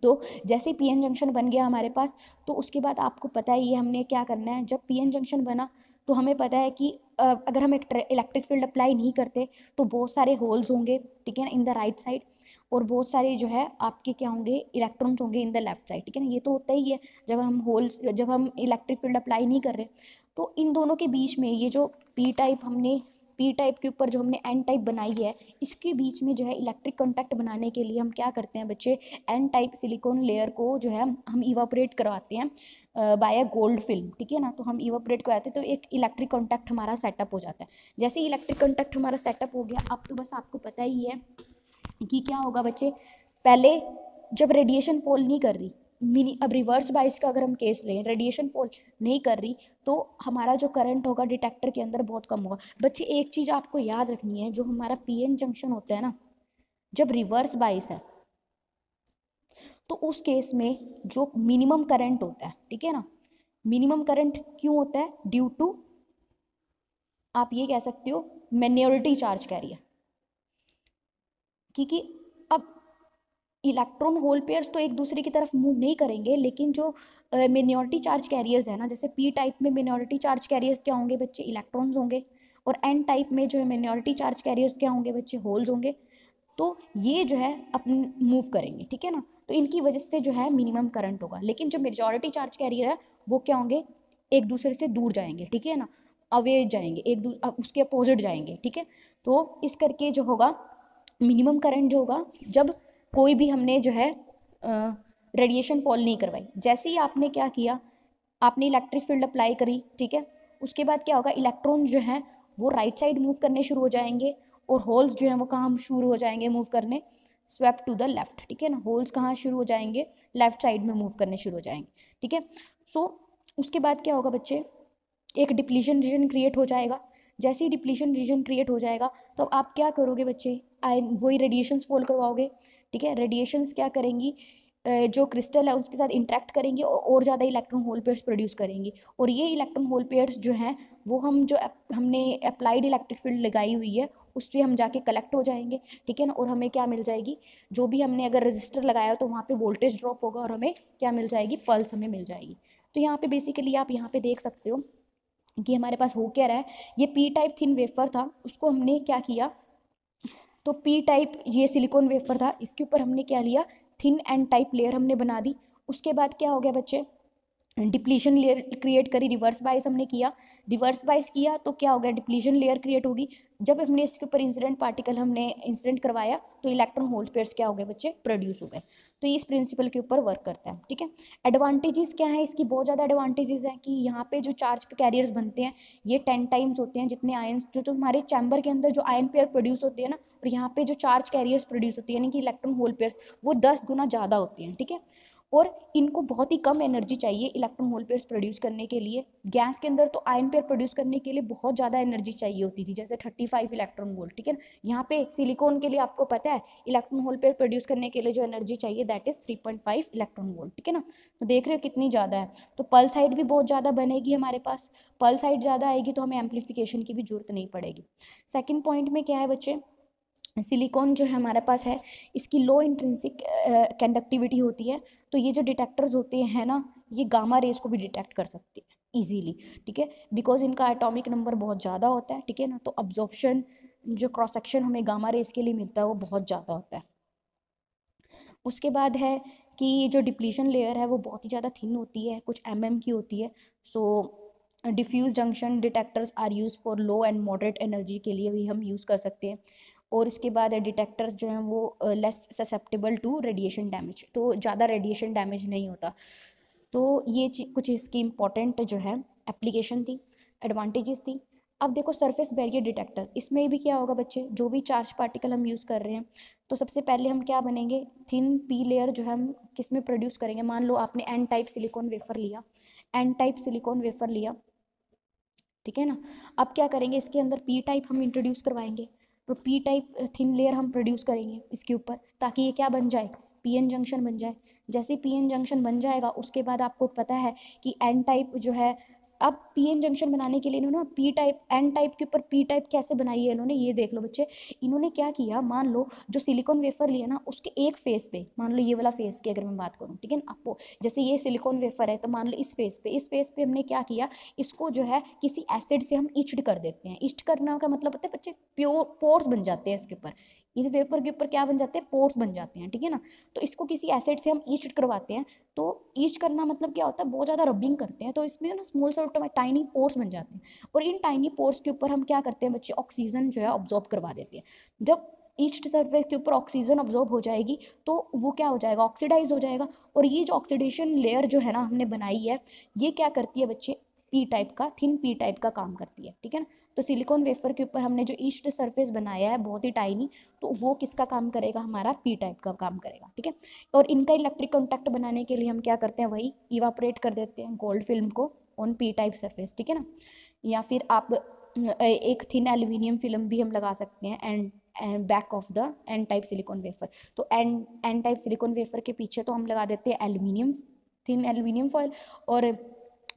तो जैसे पीएन जंक्शन बन गया हमारे पास, तो उसके बाद आपको पता है ये हमने क्या करना है, जब पीएन जंक्शन बना तो हमें पता है कि अगर हम इलेक्ट्रिक फील्ड अप्लाई नहीं करते तो बहुत सारे होल्स होंगे, ठीक है ना, इन द राइट साइड, और बहुत सारे जो है आपके क्या होंगे, इलेक्ट्रॉन्स होंगे इन द लेफ्ट साइड, ठीक है ना। ये तो होता ही है जब हम इलेक्ट्रिक फील्ड अप्लाई नहीं कर रहे। तो इन दोनों के बीच में ये जो पी टाइप के ऊपर जो हमने एन टाइप बनाई है, इसके बीच में जो है इलेक्ट्रिक कॉन्टैक्ट बनाने के लिए हम क्या करते हैं बच्चे, एन टाइप सिलिकॉन लेयर को जो है हम इवापोरेट करवाते हैं बाय अ गोल्ड फिल्म, ठीक है ना। तो हम इवापोरेट करवाते हैं तो एक इलेक्ट्रिक कॉन्टैक्ट हमारा सेटअप हो जाता है। जैसे इलेक्ट्रिक कॉन्टैक्ट हमारा सेटअप हो गया, अब तो बस आपको पता ही है कि क्या होगा बच्चे, पहले जब रेडिएशन फॉल नहीं कर रही, अब रिवर्स बाइस का अगर हम केस लें, रेडिएशन फॉल नहीं कर रही तो हमारा जो करंट होगा डिटेक्टर के अंदर बहुत कम होगा। बच्चे एक चीज़ आपको याद रखनी है, जो हमारा पीएन जंक्शन होता है ना, जब रिवर्स बाइस है तो उस केस में जो मिनिमम करंट होता है, ठीक है ना, मिनिमम करंट क्यों होता है, ड्यू टू, आप ये कह सकते हो, माइनॉरिटी चार्ज कैरियर। क्योंकि अब इलेक्ट्रॉन होल पेयर्स तो एक दूसरे की तरफ मूव नहीं करेंगे, लेकिन जो मिनॉरिटी चार्ज कैरियर्स है ना, जैसे पी टाइप में मिनॉरिटी चार्ज कैरियर्स क्या होंगे बच्चे, इलेक्ट्रॉन्स होंगे, और एन टाइप में जो है मिनॉरिटी चार्ज कैरियर्स क्या होंगे बच्चे, होल्स होंगे। तो ये जो है अपन मूव करेंगे, ठीक है ना। तो इनकी वजह से जो है मिनिमम करंट होगा, लेकिन जो मेजॉरिटी चार्ज कैरियर है वो क्या होंगे, एक दूसरे से दूर जाएंगे, ठीक है ना, अवे जाएंगे, उसके अपोजिट जाएंगे, ठीक है। तो इस करके जो होगा मिनिमम करंट जो होगा, जब कोई भी हमने जो है रेडिएशन फॉल नहीं करवाई, जैसे ही आपने क्या किया, आपने इलेक्ट्रिक फील्ड अप्लाई करी, ठीक है, उसके बाद क्या होगा, इलेक्ट्रॉन जो है वो राइट साइड मूव करने शुरू हो जाएंगे, और होल्स जो है वो कहाँ शुरू हो जाएंगे मूव करने, स्वेप्ट टू द लेफ्ट, ठीक है ना। होल्स कहाँ शुरू हो जाएंगे, लेफ्ट साइड में मूव करने शुरू हो जाएंगे, ठीक है। सो उसके बाद क्या होगा बच्चे, एक डिप्लीशन रीजन क्रिएट हो जाएगा। जैसे ही डिप्लीशन रीजन क्रिएट हो जाएगा तो आप क्या करोगे बच्चे, आयन वही रेडिएशंस फॉल करवाओगे, ठीक है। रेडिएशंस क्या करेंगी, जो क्रिस्टल है उसके साथ इंटरेक्ट करेंगे और ज़्यादा इलेक्ट्रॉन होल पेयर्स प्रोड्यूस करेंगी, और ये इलेक्ट्रॉन होल पेयर्स जो हैं वो हमने अप्लाइड इलेक्ट्रिक फील्ड लगाई हुई है उस पर हम जाके कलेक्ट हो जाएंगे, ठीक है ना। और हमें क्या मिल जाएगी, जो भी हमने अगर रजिस्टर लगाया हो तो वहाँ पे वोल्टेज ड्रॉप होगा और हमें क्या मिल जाएगी, पल्स हमें मिल जाएगी। तो यहाँ पे बेसिकली आप यहाँ पे देख सकते हो कि हमारे पास हो क्या रहा है, ये पी टाइप थिन वेफर था, उसको हमने क्या किया, तो पी टाइप ये सिलिकॉन वेफर था, इसके ऊपर हमने क्या लिया, थिन एंड टाइप लेयर हमने बना दी। उसके बाद क्या हो गया बच्चे, डिप्लीशन लेयर क्रिएट करी, रिवर्स बाइस हमने किया, रिवर्स बाइस किया तो क्या हो गया, डिप्लीशन लेयर क्रिएट होगी। जब हमने इसके ऊपर इंसिडेंट पार्टिकल हमने इंसिडेंट करवाया तो इलेक्ट्रॉन होल पेयर्स क्या हो गए बच्चे, प्रोड्यूस हो गए। तो ये इस प्रिंसिपल के ऊपर वर्क करता है, ठीक है। एडवांटेजेस क्या है इसकी, बहुत ज़्यादा एडवांटेजेस हैं कि यहाँ पे जो चार्ज कैरियर्स बनते हैं ये 10 टाइम्स होते हैं जितने आयन, जो हमारे चैम्बर के अंदर जो आयन पेयर प्रोड्यूस होते हैं ना, और यहाँ पे जो चार्ज कैरियर्स प्रोड्यूस होती है यानी कि इलेक्ट्रॉन होल पेयर्स, वो 10 गुना ज़्यादा होती हैं, ठीक है। और इनको बहुत ही कम एनर्जी चाहिए इलेक्ट्रॉन होल पेयर्स प्रोड्यूस करने के लिए। गैस के अंदर तो आयन पेयर प्रोड्यूस करने के लिए बहुत ज़्यादा एनर्जी चाहिए होती थी, जैसे 35 इलेक्ट्रॉन वोल्ट, ठीक है ना। यहाँ पे सिलिकॉन के लिए आपको पता है इलेक्ट्रॉन होल पेयर प्रोड्यूस करने के लिए जो एनर्जी चाहिए दैट इज 3.5 इलेक्ट्रॉन वोल्ट, ठीक है ना। तो देख रहे हो कितनी ज़्यादा है। तो पल्स हाइट भी बहुत ज़्यादा बनेगी हमारे पास, पल्स हाइट ज़्यादा आएगी तो हमें एम्पलीफिकेशन की भी जरूरत नहीं पड़ेगी। सेकेंड पॉइंट में क्या है बच्चे, सिलिकॉन जो है हमारे पास है, इसकी लो इंट्रिंसिक कंडक्टिविटी होती है, तो ये जो डिटेक्टर्स होते हैं ना, ये गामा रेज को भी डिटेक्ट कर सकते हैं इजीली, ठीक है, बिकॉज इनका एटॉमिक नंबर बहुत ज़्यादा होता है, ठीक है ना। तो अब्जॉर्प्शन जो क्रॉस सेक्शन हमें गामा रेज के लिए मिलता है वो बहुत ज़्यादा होता है। उसके बाद है कि जो डिप्लीशन लेयर है वो बहुत ही ज़्यादा थिन होती है, कुछ की होती है। So diffuse junction detectors are used for low and moderate energy के लिए भी हम यूज़ कर सकते हैं। और इसके बाद डिटेक्टर्स जो हैं वो less susceptible to radiation damage, तो ज़्यादा रेडिएशन डैमेज नहीं होता। तो ये कुछ इसकी इम्पॉर्टेंट जो है एप्लीकेशन थी, एडवांटेजेस थी। अब देखो सरफेस बैरियर डिटेक्टर, इसमें भी क्या होगा बच्चे, जो भी चार्ज पार्टिकल हम यूज़ कर रहे हैं, तो सबसे पहले हम क्या बनेंगे, थिन पी लेयर जो है हम किस में प्रोड्यूस करेंगे। मान लो आपने एन टाइप सिलिकॉन वेफर लिया, एन टाइप सिलिकॉन वेफर लिया, ठीक है ना। अब क्या करेंगे, इसके अंदर पी टाइप हम इंट्रोड्यूस करवाएंगे, तो पी टाइप थिन लेयर हम प्रोड्यूस करेंगे इसके ऊपर, ताकि ये क्या बन जाए, पीएन जंक्शन बन जाए। जैसे पीएन जंक्शन बन जाएगा उसके बाद आपको पता है कि एन टाइप जो है, अब पीएन जंक्शन बनाने के लिए इन्होंने पी टाइप, एन टाइप के ऊपर पी टाइप कैसे बनाई है इन्होंने, ये देख लो बच्चे। इन्होंने क्या किया, मान लो जो सिलिकॉन वेफर लिया ना, उसके एक फेस पे, मान लो ये वाला फेस की अगर मैं बात करूँ, ठीक है ना, आपको जैसे ये सिलिकॉन वेफर है, तो मान लो इस फेस पे हमने क्या किया, इसको जो है किसी एसिड से हम इच्ड कर देते हैं। इच्ड करना का मतलब होता है बच्चे, प्योर पोर्स बन जाते हैं इसके ऊपर, इन वेपर के ऊपर क्या बन जाते हैं, पोर्स बन जाते हैं, ठीक है ना। तो इसको किसी एसिड से हम ईस्ट करवाते हैं, तो ईस्ट करना मतलब क्या होता है, बहुत ज़्यादा रबिंग करते हैं, तो इसमें ना स्मॉल सॉर्ट टाइनी पोर्स बन जाते हैं, और इन टाइनी पोर्स के ऊपर हम क्या करते हैं बच्चे, ऑक्सीजन जो है ऑब्जॉर्ब करवा देते हैं। जब ईस्ट सरफेस के ऊपर ऑक्सीजन ऑब्जॉर्ब हो जाएगी तो वो क्या हो जाएगा, ऑक्सीडाइज हो जाएगा, और ये जो ऑक्सीडेशन लेयर जो है ना हमने बनाई है, ये क्या करती है बच्चे, पी टाइप का, थिन पी टाइप का काम करती है, ठीक है ना। तो सिलिकॉन वेफर के ऊपर हमने जो ईस्ट सरफेस बनाया है बहुत ही टाइनी, तो वो किसका काम करेगा, हमारा पी टाइप का काम करेगा, ठीक है। और इनका इलेक्ट्रिक कॉन्टैक्ट बनाने के लिए हम क्या करते हैं, वही इवापोरेट कर देते हैं गोल्ड फिल्म को ऑन पी टाइप सरफेस, ठीक है ना। या फिर आप एक थिन एल्यूमिनियम फिल्म भी हम लगा सकते हैं and back of the n type silicon wafer. तो एन टाइप सिलिकॉन वेफर के पीछे तो हम लगा देते हैं एल्यूमिनियम, थिन एल्यूमिनियम फॉयल, और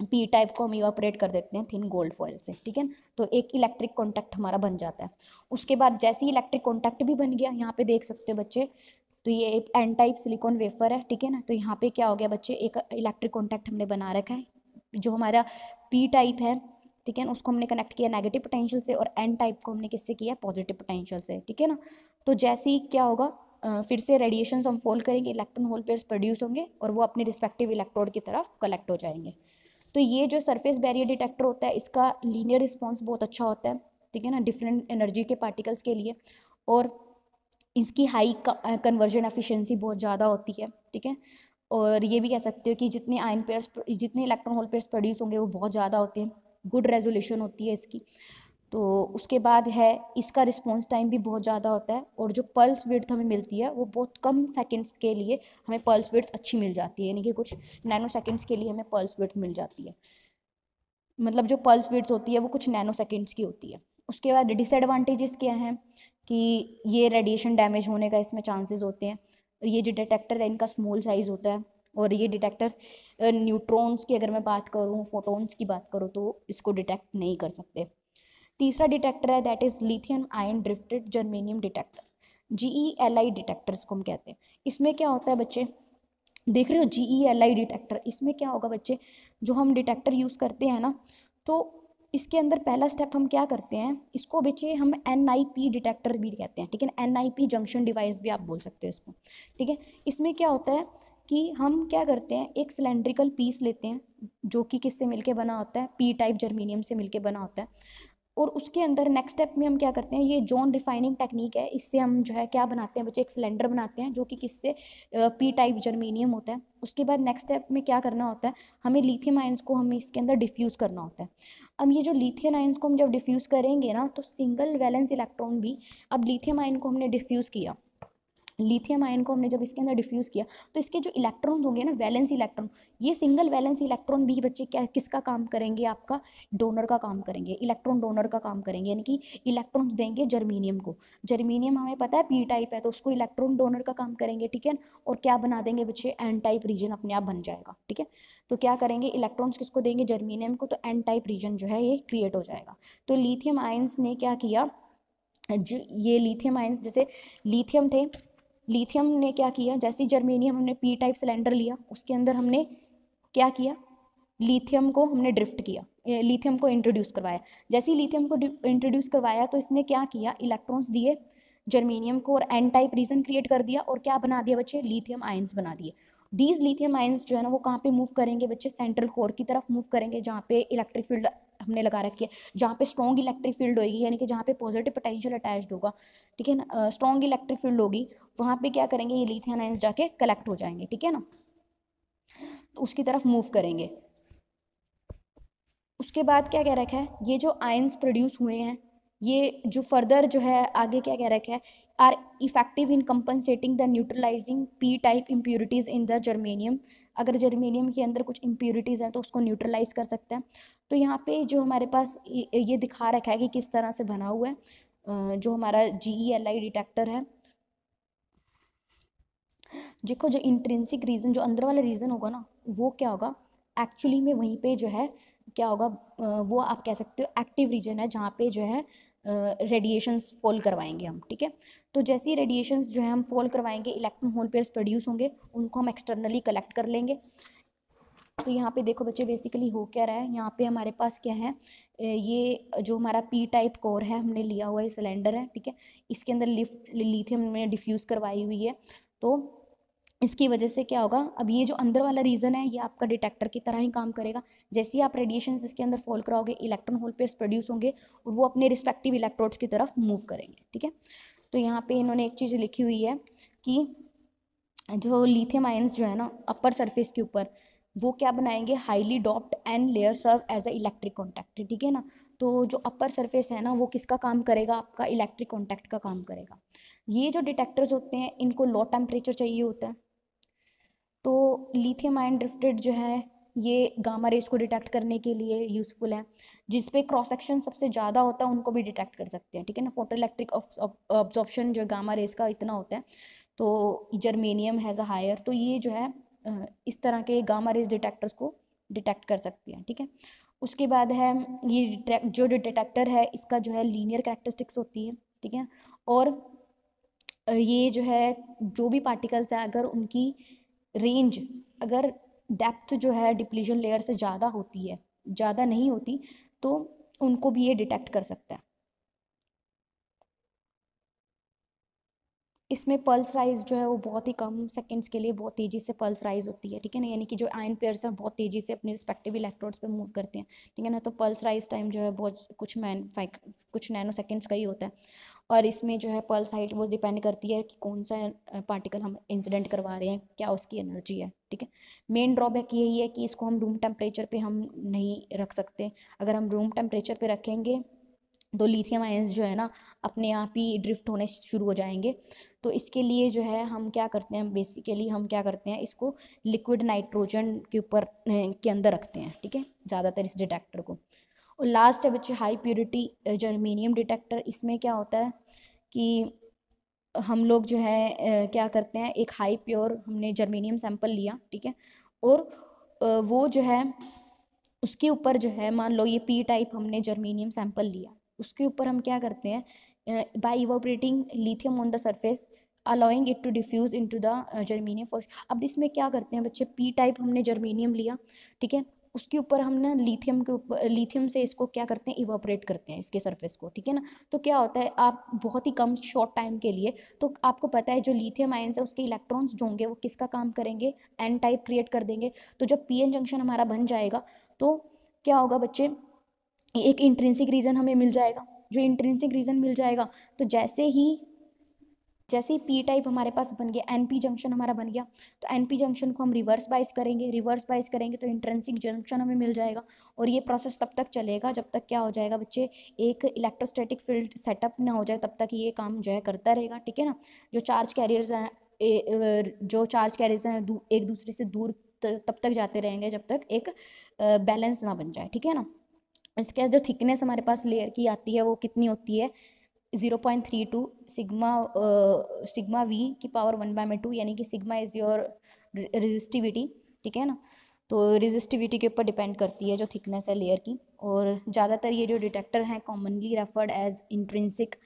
पी टाइप को हम इवापोरेट कर देते हैं थिन गोल्ड फॉयल से, ठीक है। तो एक इलेक्ट्रिक कॉन्टैक्ट हमारा बन जाता है। उसके बाद जैसे ही इलेक्ट्रिक कॉन्टैक्ट भी बन गया, यहाँ पे देख सकते हो बच्चे, तो ये एक एन टाइप सिलिकॉन वेफर है, ठीक है ना। तो यहाँ पे क्या हो गया बच्चे, एक इलेक्ट्रिक कॉन्टैक्ट हमने बना रखा है, जो हमारा पी टाइप है, ठीक है ना, उसको हमने कनेक्ट किया नेगेटिव पोटेंशियल से, और एन टाइप को हमने किससे किया, पॉजिटिव पोटेंशियल से, ठीक है ना। तो जैसे ही क्या होगा, फिर से रेडिएशन हम फोल्ड करेंगे, इलेक्ट्रॉन होल पेयर्स प्रोड्यूस होंगे, और वो अपने रिस्पेक्टिव इलेक्ट्रोड की तरफ कलेक्ट हो जाएंगे। तो ये जो सरफेस बैरियर डिटेक्टर होता है, इसका लीनियर रिस्पॉन्स बहुत अच्छा होता है, ठीक है ना, डिफरेंट एनर्जी के पार्टिकल्स के लिए, और इसकी हाई कन्वर्जन एफिशिएंसी बहुत ज़्यादा होती है, ठीक है। और ये भी कह सकते हो कि जितने आयन पेयर्स, जितने इलेक्ट्रॉन होल पेयर्स प्रोड्यूस होंगे वो बहुत ज़्यादा होते हैं, गुड रेजोल्यूशन होती है इसकी। तो उसके बाद है, इसका रिस्पॉन्स टाइम भी बहुत ज़्यादा होता है, और जो पल्स विड्थ हमें मिलती है वो बहुत कम सेकंड्स के लिए हमें पल्स विड्थ अच्छी मिल जाती है, यानी कि कुछ नैनो सेकंड्स के लिए हमें पल्स विड्थ मिल जाती है, मतलब जो पल्स विड्थ होती है वो कुछ नैनो सेकंड्स की होती है। उसके बाद डिसएडवांटेजेस क्या हैं, कि ये रेडिएशन डैमेज होने का इसमें चांसेस होते हैं, और ये जो डिटेक्टर है इनका स्मॉल साइज़ होता है, और ये डिटेक्टर न्यूट्रॉन्स की अगर मैं बात करूँ, फोटॉन्स की बात करूँ, तो इसको डिटेक्ट नहीं कर सकते। तीसरा डिटेक्टर है, that is lithium ion drifted germanium detector, GELI detector इसको हम कहते हैं। इसमें क्या होता है बच्चे, देख रहे हो GELI डिटेक्टर, इसमें क्या होगा बच्चे, जो हम डिटेक्टर यूज़ करते हैं ना, तो इसके अंदर पहला स्टेप हम क्या करते हैं, इसको बच्चे हम NIP डिटेक्टर भी कहते हैं, ठीक है ना, NIP जंक्शन डिवाइस भी आप बोल सकते हो इसको, ठीक है। इसमें क्या होता है कि हम क्या करते हैं, एक सिलेंड्रिकल पीस लेते हैं, जो कि किससे मिलके बना होता है, पी टाइप जर्मेनियम से मिलके बना होता है, और उसके अंदर नेक्स्ट स्टेप में हम क्या करते हैं, ये जोन रिफाइनिंग टेक्निक है, इससे हम जो है क्या बनाते हैं बच्चे, एक सिलेंडर बनाते हैं जो कि किससे, पी टाइप जर्मेनियम होता है। उसके बाद नेक्स्ट स्टेप में क्या करना होता है, हमें लिथियम आयंस को हमें इसके अंदर डिफ्यूज़ करना होता है। अब ये जो लिथियम आयंस को हम जब डिफ्यूज़ करेंगे ना, तो सिंगल वैलेंस इलेक्ट्रॉन भी, अब लिथियम आयन को हमने डिफ्यूज़ किया, लिथियम आयन को हमने जब इसके अंदर डिफ्यूज़ किया, तो इसके जो इलेक्ट्रॉन्स होंगे ना, वैलेंस इलेक्ट्रॉन, ये सिंगल वैलेंस इलेक्ट्रॉन भी बच्चे क्या, किसका काम करेंगे, आपका डोनर का काम करेंगे, इलेक्ट्रॉन डोनर का काम करेंगे, यानी कि इलेक्ट्रॉन्स देंगे जर्मेनियम को। जर्मेनियम हमें पता है पी टाइप है, तो उसको इलेक्ट्रॉन डोनर का काम करेंगे, ठीक है। और क्या बना देंगे बच्चे, एन टाइप रीजन अपने आप बन जाएगा, ठीक है। तो क्या करेंगे, इलेक्ट्रॉन्स किसको देंगे, जर्मेनियम को, तो एन टाइप रीजन जो है ये क्रिएट हो जाएगा। तो लिथियम आयंस ने क्या किया, ये लिथियम आयंस, जैसे लिथियम थे, लिथियम ने क्या किया, जैसे जर्मेनियम हमने पी टाइप सिलेंडर लिया, उसके अंदर हमने क्या किया, लिथियम को हमने ड्रिफ्ट किया, लिथियम को इंट्रोड्यूस करवाया। जैसे ही लिथियम को इंट्रोड्यूस करवाया, तो इसने क्या किया, इलेक्ट्रॉन्स दिए जर्मेनियम को, और एन टाइप रीजन क्रिएट कर दिया, और क्या बना दिया बच्चे, लिथियम आयंस बना दिए। दीज लिथियम आयंस जो है ना, वो कहाँ पे मूव करेंगे बच्चे, सेंट्रल कोर की तरफ मूव करेंगे, जहाँ पे इलेक्ट्रिक फील्ड हमने लगा रखी है, जहाँ पे स्ट्रॉन्ग इलेक्ट्रिक फील्ड होगी, यानी कि जहाँ पे पॉजिटिव पोटेंशियल अटैच्ड होगा, ठीक है ना, स्ट्रॉन्ग इलेक्ट्रिक फील्ड होगी, वहाँ पे क्या करेंगे, ये लिथियम आयंस जाके कलेक्ट हो जाएंगे, ठीक है ना, तो उसकी तरफ मूव करेंगे। उसके बाद क्या कह रखा है, ये जो आयंस प्रोड्यूस हुए हैं, ये जो फर्दर जो है आगे क्या कह रखा है, are effective in compensating the neutralizing p type impurities in the germanium. अगर जर्मेनियम के अंदर कुछ इम्प्योरिटीज़ हैं तो उसको न्यूट्रलाइज कर सकते हैं। तो यहाँ पे जो हमारे पास ये दिखा रखा है कि किस तरह से बना हुआ है जो हमारा GeLi डिटेक्टर है। देखो जो इंट्रिंसिक रीज़न, जो अंदर वाला रीज़न होगा ना, वो क्या होगा एक्चुअली में वहीं पे जो है क्या होगा, वो आप कह सकते हो एक्टिव रीजन है जहाँ पे जो है रेडिएशंस फॉल करवाएंगे हम, ठीक है। तो जैसे ही रेडिएशंस जो है हम फॉल करवाएंगे, इलेक्ट्रॉन होल पेयर्स प्रोड्यूस होंगे, उनको हम एक्सटर्नली कलेक्ट कर लेंगे। तो यहाँ पे देखो बच्चे बेसिकली हो क्या रहा है, यहाँ पे हमारे पास क्या है, ये जो हमारा पी टाइप कोर है हमने लिया हुआ है, सिलेंडर है, ठीक है। इसके अंदर लिथियम में डिफ्यूज़ करवाई हुई है। तो इसकी वजह से क्या होगा, अब ये जो अंदर वाला रीजन है ये आपका डिटेक्टर की तरह ही काम करेगा। जैसे ही आप रेडिएशन इसके अंदर फॉल कराओगे, इलेक्ट्रॉन होल पेयर्स प्रोड्यूस होंगे और वो अपने रिस्पेक्टिव इलेक्ट्रोड्स की तरफ मूव करेंगे, ठीक है। तो यहाँ पे इन्होंने एक चीज़ लिखी हुई है कि जो लिथियम आयंस जो है ना अपर सरफेस के ऊपर, वो क्या बनाएंगे, highly doped and layer serve as a electric contact, ठीक है ना। तो जो अपर सरफेस है ना वो किसका काम करेगा, आपका इलेक्ट्रिक कॉन्टैक्ट का काम करेगा। ये जो डिटेक्टर्स होते हैं इनको लो टेम्परेचर चाहिए होता है। तो लिथियम आयन ड्रिफ्टेड जो है ये गामा रेज को डिटेक्ट करने के लिए यूज़फुल है। जिस पे क्रॉस सेक्शन सबसे ज़्यादा होता है उनको भी डिटेक्ट कर सकते हैं, ठीक है ना। फोटो इलेक्ट्रिक ऑब्जॉर्प्शन जो गामा रेज का इतना होता है, तो जर्मेनियम हैज़ अ हायर, तो ये जो है इस तरह के गामा रेज डिटेक्टर्स को डिटेक्ट कर सकती हैं, ठीक है। उसके बाद है ये जो डिटेक्टर है इसका जो है लीनियर कैरेक्टरिस्टिक्स होती है, ठीक है। और ये जो है जो भी पार्टिकल्स हैं अगर उनकी रेंज, अगर डेप्थ जो है डिप्लीशन लेयर से ज़्यादा होती है, ज़्यादा नहीं होती, तो उनको भी ये डिटेक्ट कर सकता है। इसमें पल्स राइज जो है वो बहुत ही कम सेकंड्स के लिए बहुत तेज़ी से पल्स राइज होती है, ठीक है ना। यानी कि जो आयन पेयर्स हैं बहुत तेज़ी से अपने रिस्पेक्टिव इलेक्ट्रोड्स पे मूव करते हैं, ठीक है ना। तो पल्स राइज टाइम जो है बहुत कुछ नैनो सेकंड्स का ही होता है। और इसमें जो है पल्स हाइट वो डिपेंड करती है कि कौन सा पार्टिकल हम इंसिडेंट करवा रहे हैं, क्या उसकी एनर्जी है, ठीक है। मेन ड्रॉबैक यही है कि इसको हम रूम टेम्परेचर पे हम नहीं रख सकते। अगर हम रूम टेम्परेचर पे रखेंगे तो लिथियम आयंस जो है ना अपने आप ही ड्रिफ्ट होने शुरू हो जाएंगे। तो इसके लिए जो है हम क्या करते हैं, बेसिकली हम क्या करते हैं, इसको लिक्विड नाइट्रोजन के ऊपर के अंदर रखते हैं, ठीक है, ज़्यादातर इस डिटेक्टर को। और लास्ट है बच्चे हाई प्योरिटी जर्मेनियम डिटेक्टर। इसमें क्या होता है कि हम लोग जो है क्या करते हैं, एक हाई प्योर हमने जर्मेनियम सैंपल लिया, ठीक है। और वो जो है उसके ऊपर जो है मान लो ये पी टाइप हमने जर्मेनियम सैंपल लिया, उसके ऊपर हम क्या करते हैं, by evaporating lithium on the surface allowing it to diffuse into the germanium for. अब इसमें क्या करते हैं बच्चे, पी टाइप हमने जर्मेनियम लिया, ठीक है, उसके ऊपर हम ना लिथियम के ऊपर, लिथियम से इसको क्या करते हैं, इवोपरेट करते हैं इसके सरफेस को, ठीक है ना। तो क्या होता है, आप बहुत ही कम शॉर्ट टाइम के लिए, तो आपको पता है जो लिथियम आयंस है उसके इलेक्ट्रॉन्स जो होंगे वो किसका काम करेंगे, एन टाइप क्रिएट कर देंगे। तो जब पी एन जंक्शन हमारा बन जाएगा तो क्या होगा बच्चे, एक इंट्रिंसिक रीजन हमें मिल जाएगा। जो इंट्रिंसिक रीजन मिल जाएगा तो जैसे ही पी टाइप हमारे पास बन गया, एनपी जंक्शन हमारा बन गया, तो एनपी जंक्शन को हम रिवर्स बाइस करेंगे, रिवर्स बाइस करेंगे तो इंट्रिंसिक जंक्शन हमें मिल जाएगा। और ये प्रोसेस तब तक चलेगा जब तक क्या हो जाएगा बच्चे, एक इलेक्ट्रोस्टैटिक फील्ड सेटअप ना हो जाए, तब तक ये काम जो है करता रहेगा, ठीक है ना। जो चार्ज कैरियर्स हैं एक दूसरे से दूर तब तक जाते रहेंगे जब तक एक बैलेंस ना बन जाए, ठीक है ना। इसके जो थिकनेस हमारे पास लेयर की आती है वो कितनी होती है, 0.32 सिग्मा वी की पावर 1/2, यानी कि सिग्मा इज़ योर रेजिस्टिविटी, ठीक है ना। तो रेजिस्टिविटी के ऊपर डिपेंड करती है जो थिकनेस है लेयर की। और ज़्यादातर ये जो डिटेक्टर हैं commonly referred as intrinsic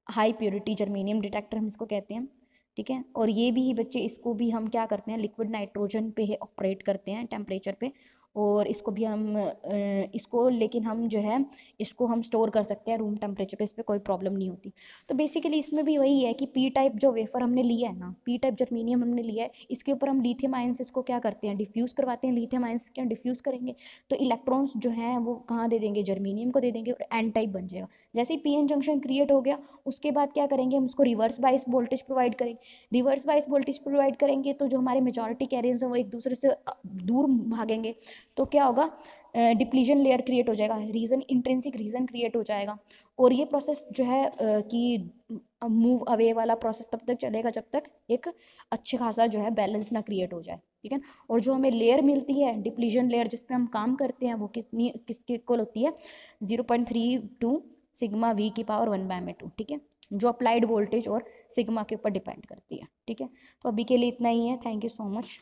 high purity germanium detector हम इसको कहते हैं, ठीक है। और ये भी बच्चे, इसको भी हम क्या करते हैं, लिक्विड नाइट्रोजन पे ऑपरेट करते हैं टेम्परेचर पे। और इसको भी हम इसको लेकिन हम जो है इसको हम स्टोर कर सकते हैं रूम टेम्परेचर पे, इस पर कोई प्रॉब्लम नहीं होती। तो बेसिकली इसमें भी वही है कि पी टाइप जो वेफर हमने लिया है ना, पी टाइप जर्मेनियम हमने लिया है, इसके ऊपर हम लिथियम आयंस इसको क्या करते हैं, डिफ्यूज़ करवाते हैं। लिथियम आयंस क्या डिफ्यूज़ करेंगे तो इलेक्ट्रॉन्स जो हैं वो कहाँ दे देंगे, जर्मेनियम को दे देंगे, और एन टाइप बन जाएगा। जैसे ही पी एन जंक्शन क्रिएट हो गया उसके बाद क्या करेंगे, हम उसको रिवर्स बाइस वोल्टेज प्रोवाइड करेंगे। रिवर्स बाइस वोल्टेज प्रोवाइड करेंगे तो जो हमारे मेजॉरिटी कैरियर्स हैं वो एक दूसरे से दूर भागेंगे। तो क्या होगा, डिप्लीजन लेयर क्रिएट हो जाएगा, रीजन इंट्रिंसिक रीजन क्रिएट हो जाएगा। और ये प्रोसेस जो है कि मूव अवे वाला प्रोसेस तब तक चलेगा जब तक एक अच्छे खासा जो है बैलेंस ना क्रिएट हो जाए, ठीक है। और जो हमें लेयर मिलती है डिप्लीजन लेयर जिस पे हम काम करते हैं वो किसके इक्वल होती है, 0.32 सिग्मा वी की पावर 1/2, ठीक है, जो अप्लाइड वोल्टेज और सिग्मा के ऊपर डिपेंड करती है, ठीक है। तो अभी के लिए इतना ही है, थैंक यू सो मच।